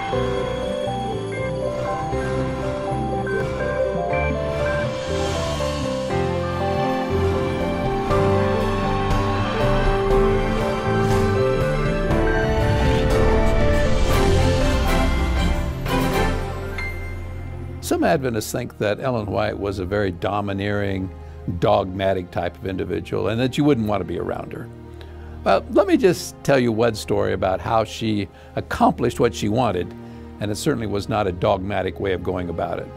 Some Adventists think that Ellen White was a very domineering, dogmatic type of individual and that you wouldn't want to be around her. Well, let me just tell you one story about how she accomplished what she wanted, and it certainly was not a dogmatic way of going about it.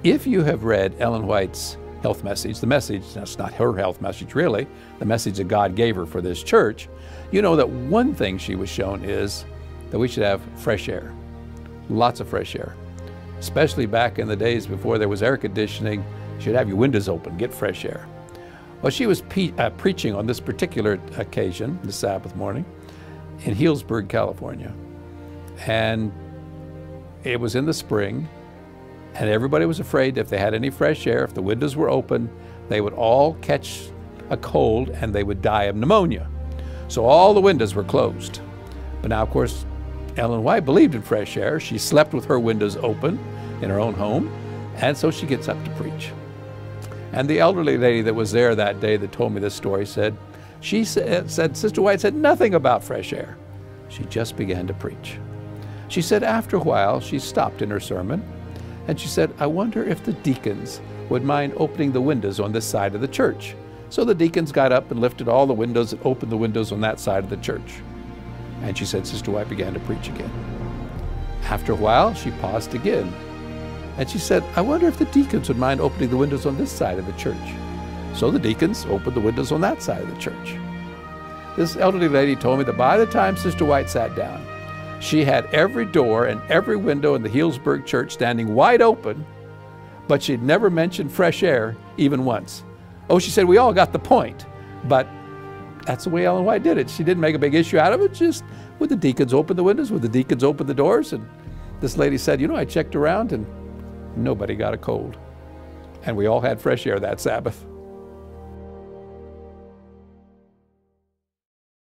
If you have read Ellen White's health message, the message, that's not her health message really, the message that God gave her for this church, you know that one thing she was shown is that we should have fresh air, lots of fresh air. Especially back in the days before there was air conditioning, you should have your windows open, get fresh air. Well, she was preaching on this particular occasion, the Sabbath morning, in Healdsburg, California. And it was in the spring, and everybody was afraid if they had any fresh air, if the windows were open, they would all catch a cold and they would die of pneumonia. So all the windows were closed. But now, of course, Ellen White believed in fresh air. She slept with her windows open in her own home, and so she gets up to preach. And the elderly lady that was there that day that told me this story said, Sister White said nothing about fresh air. She just began to preach. She said after a while she stopped in her sermon, and she said, I wonder if the deacons would mind opening the windows on this side of the church. So the deacons got up and lifted all the windows and opened the windows on that side of the church. And she said Sister White began to preach again. After a while, she paused again. And she said, I wonder if the deacons would mind opening the windows on this side of the church. So the deacons opened the windows on that side of the church. This elderly lady told me that by the time Sister White sat down, she had every door and every window in the Healdsburg church standing wide open, but she'd never mentioned fresh air even once. Oh, she said, we all got the point, but that's the way Ellen White did it. She didn't make a big issue out of it. Just would the deacons open the windows? Would the deacons open the doors? And this lady said, you know, I checked around and nobody got a cold. And we all had fresh air that Sabbath.